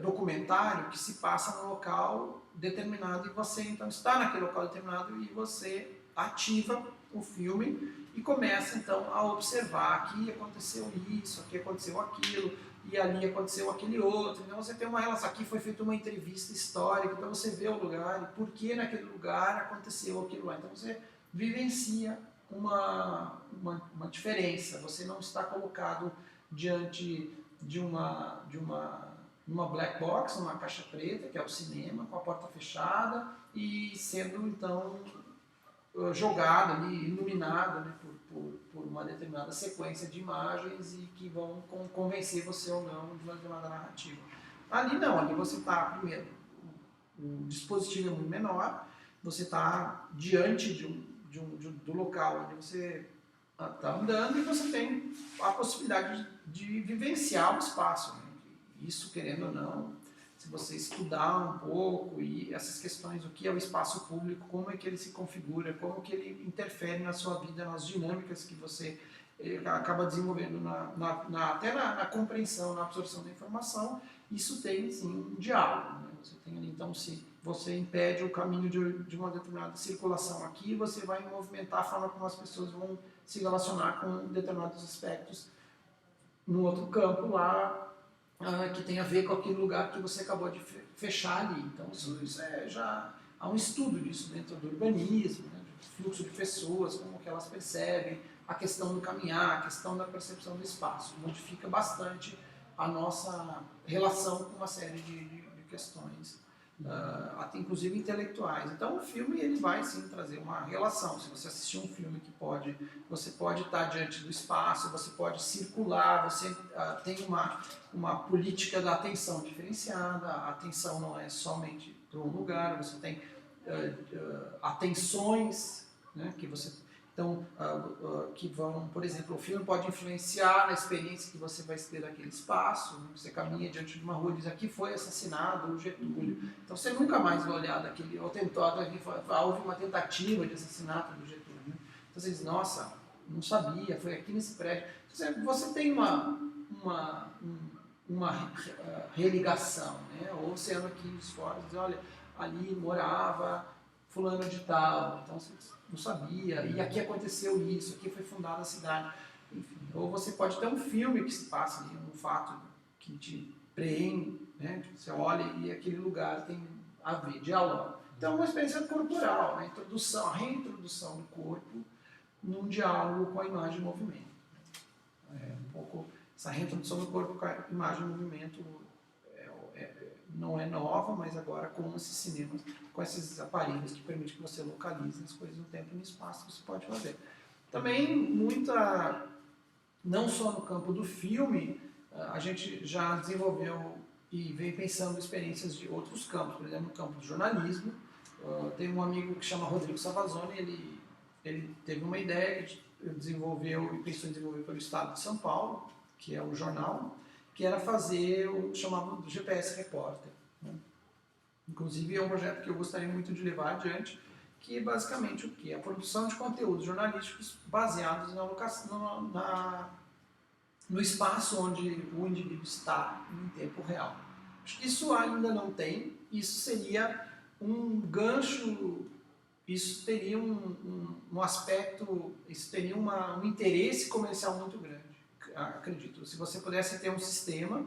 documentário que se passa num local determinado e você então está naquele local determinado e você ativa o filme e começa então a observar: aqui aconteceu isso, aqui aconteceu aquilo e ali aconteceu aquele outro. Então você tem uma relação, aqui foi feita uma entrevista histórica, então você vê o lugar e por que naquele lugar aconteceu aquilo lá. Então você vivencia uma diferença, você não está colocado diante de uma black box, uma caixa preta, que é o cinema, com a porta fechada e sendo então jogado ali, iluminado, né, por uma determinada sequência de imagens e que vão convencer você ou não de uma determinada narrativa. Ali não, ali você está, primeiro, o dispositivo é muito menor, você está diante do local onde você está andando e você tem a possibilidade de vivenciar o espaço, né? Isso, querendo ou não, se você estudar um pouco e essas questões, o que é o espaço público, como é que ele se configura, como que ele interfere na sua vida, nas dinâmicas que você acaba desenvolvendo até na compreensão, na absorção da informação, isso tem, sim, um diálogo, né? Você tem ali, então, se você impede o caminho de uma determinada circulação aqui, você vai movimentar a forma como as pessoas vão se relacionar com determinados aspectos no outro campo lá, que tem a ver com aquele lugar que você acabou de fechar ali. Então, isso já há um estudo disso dentro do urbanismo, né, do fluxo de pessoas, como que elas percebem, a questão do caminhar, a questão da percepção do espaço. Modifica bastante a nossa relação com uma série de questões, até inclusive intelectuais. Então, o filme ele vai sim trazer uma relação. Se você assistir um filme você pode estar diante do espaço, você pode circular, você tem uma política da atenção diferenciada. A atenção não é somente para um lugar, você tem atenções, né, que você então que vão, por exemplo, o filme pode influenciar na experiência que você vai ter daquele espaço, né? Você caminha diante de uma rua e diz: aqui foi assassinado o Getúlio. Então você nunca mais vai olhar daquele, ou tentou, houve uma tentativa de assassinato do Getúlio, né? Então você diz: nossa, não sabia, foi aqui nesse prédio. Você tem uma religação, né? Ou você anda aqui nos fora e diz: olha, ali morava fulano de tal, então você não sabia, e aqui aconteceu isso, aqui foi fundada a cidade. Enfim, ou você pode ter um filme que se passa ali, um fato que te preende, né? Você olha e aquele lugar tem a ver, dialoga. Então é uma experiência corporal, né? A reintrodução do corpo num diálogo com a imagem e movimento. Um pouco essa reintrodução do corpo com a imagem e movimento não é nova, mas agora com esses cinemas, com esses aparelhos que permitem que você localize as coisas no tempo e no espaço, você pode fazer. Também não só no campo do filme, a gente já desenvolveu e vem pensando experiências de outros campos, por exemplo, no campo do jornalismo. Tem um amigo que chama Rodrigo Savazone, ele teve uma ideia que desenvolveu e pensou em desenvolver pelo estado de São Paulo, que é o jornal, que era fazer o chamado GPS Repórter, né? Inclusive é um projeto que eu gostaria muito de levar adiante, que é basicamente o quê? A produção de conteúdos jornalísticos baseados no espaço onde o indivíduo está em tempo real. Acho que isso ainda não tem, isso seria um gancho, isso teria um aspecto, isso teria um interesse comercial muito grande. Acredito, se você pudesse ter um sistema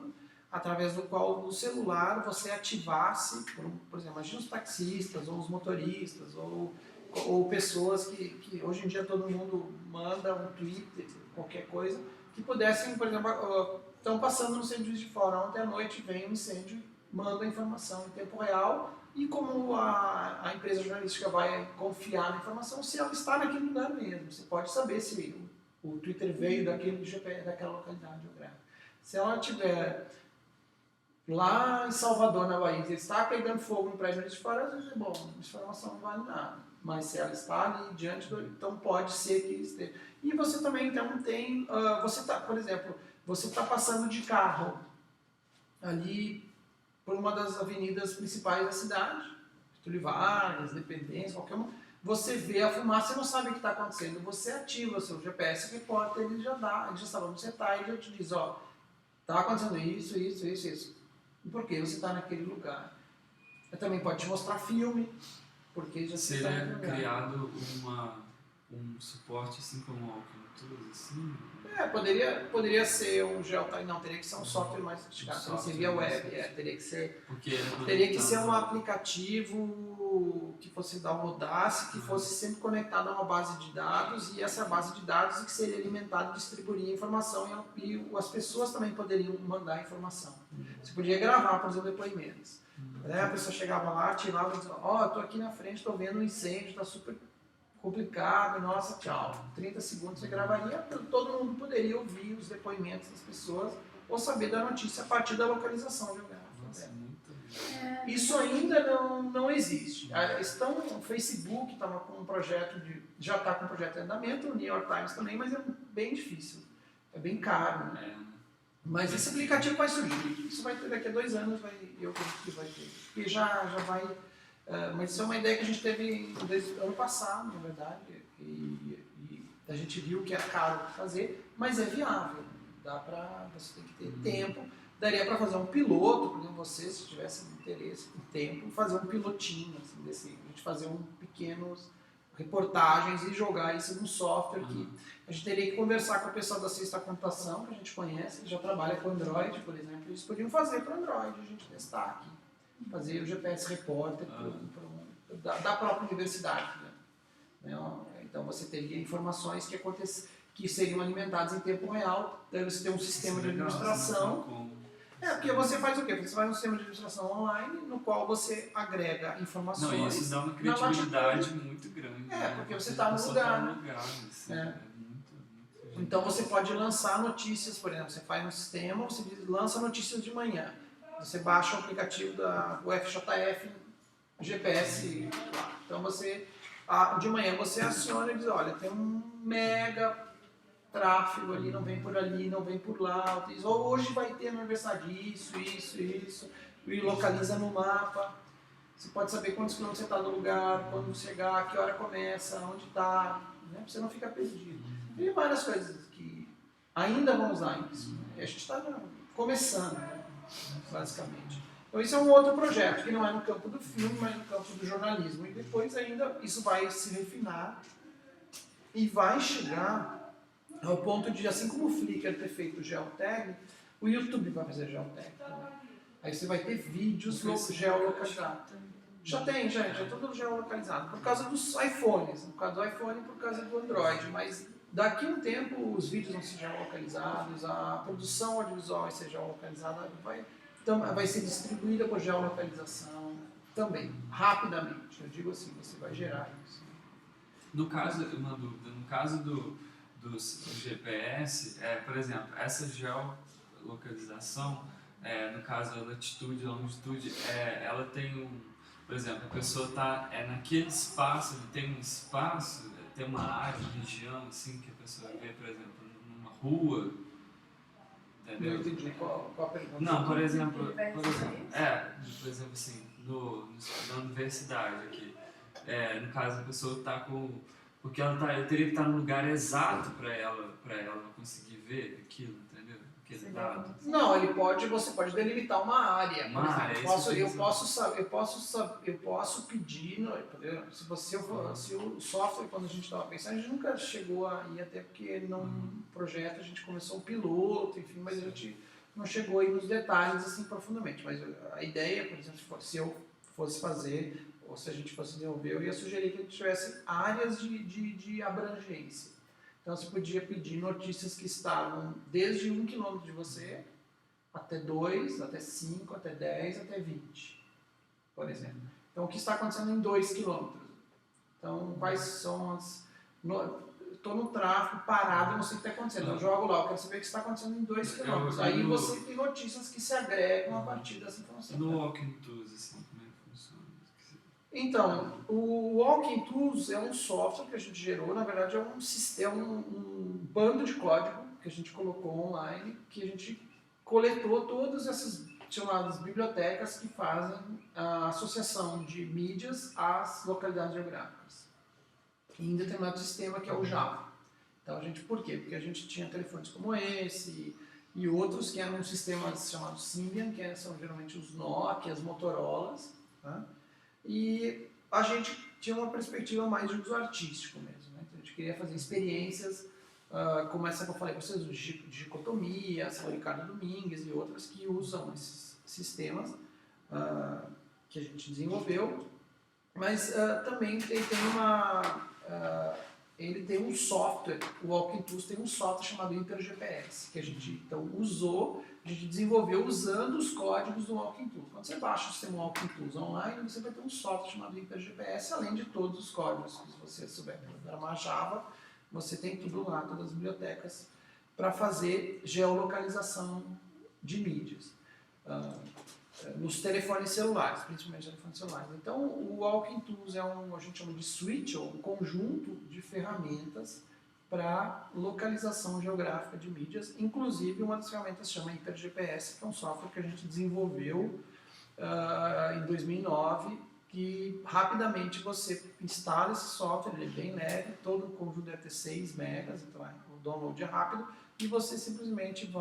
através do qual no celular você ativasse, por exemplo, imagina os taxistas, ou os motoristas, ou pessoas que hoje em dia todo mundo manda um Twitter, qualquer coisa, que pudessem, por exemplo, estão passando no centro de Juiz de Fora, ontem à noite vem um incêndio, manda a informação em tempo real, e como a empresa jornalística vai confiar na informação, se ela está naquele lugar mesmo. Você pode saber se o Twitter veio daquele GPS, daquela localidade geográfica. Se ela estiver lá em Salvador, na Bahia, e está pegando fogo no prédio de fora, às vezes é bom, a informação não vale nada. Mas se ela está ali diante do... Então pode ser que esteja. E você também então tem... você está, por exemplo, você está passando de carro ali por uma das avenidas principais da cidade, Getúlio Vargas, Independência, qualquer uma, você vê a fumaça e não sabe o que está acontecendo, você ativa o seu GPS repórter, ele já sabe onde você está, ele já te diz, ó, está acontecendo isso. E por que você está naquele lugar? Ele também pode te mostrar filme, porque já se Seria está criado um suporte assim como o Oculus, assim? Poderia ser um geotagging, não, teria que ser um software mais sofisticado, seria web, teria que ser... Teria que ser um aplicativo que você downloadasse, que fosse sempre conectado a uma base de dados, e essa base de dados que seria alimentada e distribuiria informação, e as pessoas também poderiam mandar informação. Você podia gravar, por exemplo, depoimentos. A pessoa chegava lá, ativava e dizia, ó, estou aqui na frente, estou vendo um incêndio, está super complicado, nossa, tchau. 30 segundos você gravaria, todo mundo poderia ouvir os depoimentos das pessoas ou saber da notícia a partir da localização geográfica. Nossa, muito Isso ainda não existe. O Facebook estava com um projeto, já está com um projeto em andamento, o New York Times também, mas é bem difícil, é bem caro. Né? Mas esse aplicativo vai surgir, isso vai ter daqui a 2 anos, eu acredito que vai ter. E já vai... mas isso é uma ideia que a gente teve desde o ano passado, na verdade, e a gente viu que é caro fazer, mas é viável. Você tem que ter tempo, daria para fazer um piloto, por exemplo, você, se tivesse interesse, tempo, fazer um pilotinho, assim, a gente fazer pequenos reportagens e jogar isso num software que a gente teria que conversar com o pessoal da Sexta Computação, que a gente conhece, que já trabalha com Android, por exemplo, eles podiam fazer para Android, a gente testar aqui. Fazer o GPS Repórter da própria universidade. Né? Então você teria informações que seriam alimentadas em tempo real, daí você tem um sistema de administração. Porque você faz o quê? Você faz um sistema de administração online no qual você agrega informações. Não, isso dá uma criatividade muito grande. Porque você está no lugar. Assim, muito então você pode lançar notícias, por exemplo, você faz um sistema, você lança notícias de manhã. Você baixa o aplicativo da UFJF GPS lá. Então de manhã você aciona e diz, olha, tem um mega tráfego ali, não vem por ali, não vem por lá. Ou hoje vai ter no aniversário isso, e localiza no mapa. Você pode saber quantos quilômetros você está do lugar, quando chegar, que hora começa, onde está, né? Pra você não ficar perdido. E várias coisas que ainda vão usar isso. Né? E a gente está começando, né? Basicamente. Então isso é um outro projeto, que não é no campo do filme, mas no campo do jornalismo. E depois ainda isso vai se refinar e vai chegar ao ponto de, assim como o Flickr ter feito o geotag, o YouTube vai fazer geotag. Aí você vai ter vídeos geolocalizados. Já é tudo geolocalizado. Por causa dos iPhones, por causa do iPhone e por causa do Android. Mas daqui a um tempo os vídeos vão ser geolocalizados, a produção audiovisual vai ser geolocalizada, vai ser distribuída por geolocalização também, rapidamente. Eu digo assim, você vai gerar isso. No caso, uma dúvida, no caso do GPS, por exemplo, essa geolocalização, no caso a latitude e longitude, ela tem por exemplo, a pessoa está naquele espaço, tem um espaço, tem uma área, uma região assim, que a pessoa vê, por exemplo, numa rua, entendeu? Não entendi qual a pergunta. Não, por exemplo assim, na universidade aqui, no caso a pessoa está porque ela teria que estar no lugar exato para ela conseguir ver aquilo, entendeu? Aquele dado. Não, você pode delimitar uma área. Eu posso pedir, se o software, quando a gente estava pensando, a gente nunca chegou a ir, até porque num projeto a gente começou um piloto, enfim, mas a gente não chegou aí nos detalhes assim profundamente, mas a ideia, por exemplo, se eu fosse fazer, ou se a gente fosse desenvolver, eu ia sugerir que a gente tivesse áreas de abrangência. Então você podia pedir notícias que estavam desde 1 quilômetro de você, até 2, até 5, até 10, até 20, por exemplo. Então o que está acontecendo em 2 quilômetros? Então quais são as... Estou no tráfego, parado, não sei o que está acontecendo. Eu jogo lá, eu quero saber o que está acontecendo em 2 quilômetros. Aí você tem notícias que se agregam a partir dessa informação. No Walking Tools, assim, como é que funciona? Então, o Walking Tools é um software que a gente gerou, na verdade é um sistema, um bando de código que a gente colocou online, que a gente coletou todas essas chamadas bibliotecas que fazem a associação de mídias às localidades geográficas em determinado sistema que é o Java. Então, por quê? Porque a gente tinha telefones como esse e outros que eram sistemas chamados Symbian, que são geralmente os Nokia, as Motorolas, tá? E a gente tinha uma perspectiva mais de uso artístico mesmo, né? Então, a gente queria fazer experiências como essa que eu falei para vocês, de dicotomia, São Ricardo Domingues e outras que usam esses sistemas que a gente desenvolveu, mas também ele tem um software, o Walking Tools tem um software chamado HyperGPS, que a gente então usou, a gente desenvolveu usando os códigos do Walking Tools. Quando você baixa o sistema Walking Tools online, você vai ter um software chamado HyperGPS, além de todos os códigos que você souber programar Java, você tem tudo lá, todas as bibliotecas, para fazer geolocalização de mídias. Nos telefones celulares, principalmente telefones celulares. Então, o Walking Tools a gente chama de suite, ou um conjunto de ferramentas para localização geográfica de mídias. Inclusive, uma das ferramentas se chama HyperGPS, que é um software que a gente desenvolveu em 2009, que rapidamente você instala esse software, ele é bem leve, todo o conjunto deve ter 6 megas, então o download é rápido, e você simplesmente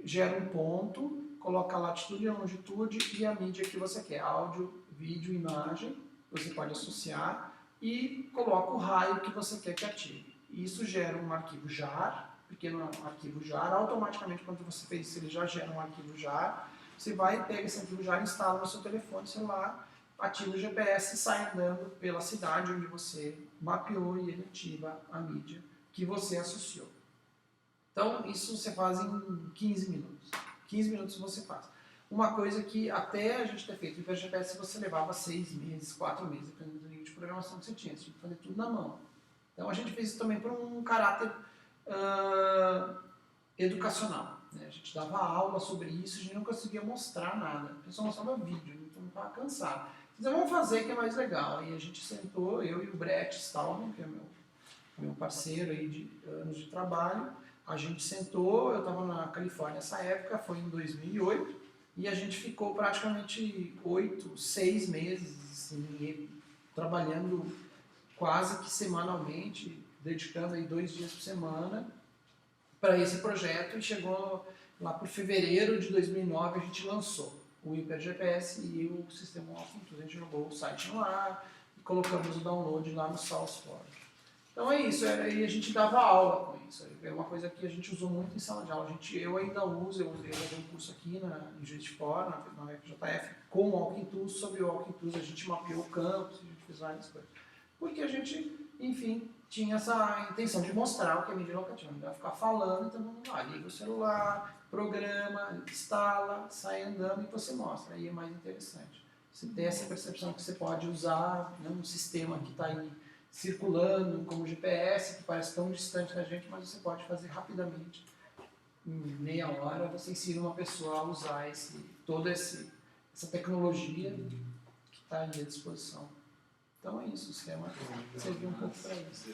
gera um ponto, coloca a latitude e a longitude e a mídia que você quer, áudio, vídeo, imagem, você pode associar e coloca o raio que você quer que ative. Isso gera um arquivo JAR, pequeno arquivo JAR, automaticamente quando você fez isso ele já gera um arquivo JAR, você vai, pega esse arquivo JAR, instala no seu telefone celular, ativa o GPS e sai andando pela cidade onde você mapeou e ele ativa a mídia que você associou. Então isso você faz em 15 minutos. 15 minutos você faz. Uma coisa que até a gente ter feito o GPS você levava 6 meses, 4 meses, dependendo do nível de programação que você tinha. Você tinha que fazer tudo na mão. Então a gente fez isso também por um caráter educacional. Né? A gente dava aula sobre isso, a gente não conseguia mostrar nada. A pessoa mostrava vídeo, então não estava cansado. Então vamos fazer que é mais legal. E a gente sentou, eu e o Brett Stallman, que é meu parceiro aí de anos de trabalho, a gente sentou, eu estava na Califórnia nessa época, foi em 2008, e a gente ficou praticamente 6 meses assim, trabalhando quase que semanalmente, dedicando aí 2 dias por semana para esse projeto, e chegou lá por fevereiro de 2009 a gente lançou o HyperGPS e o sistema Walking Tools. A gente jogou o site no ar e colocamos o download lá no SourceForge. Então é isso, e a gente dava aula com isso. É uma coisa que a gente usou muito em sala de aula. Eu ainda uso, eu dei um curso aqui em Juiz de Fora, na FJF, com o Walking Tools, sobre o Walking Tools. A gente mapeou o campus, a gente fez várias coisas. Porque a gente, enfim, tinha essa intenção de mostrar o que é mídia locativa. Não vai ficar falando, então vamos lá, liga o celular, programa, instala, sai andando e você mostra. Aí é mais interessante. Você ter essa percepção que você pode usar, né, um sistema que está aí circulando como GPS, que parece tão distante da gente, mas você pode fazer rapidamente, em meia hora, você ensina uma pessoa a usar toda essa tecnologia que está aí à disposição. Então é isso, o esquema serviu um pouco para isso.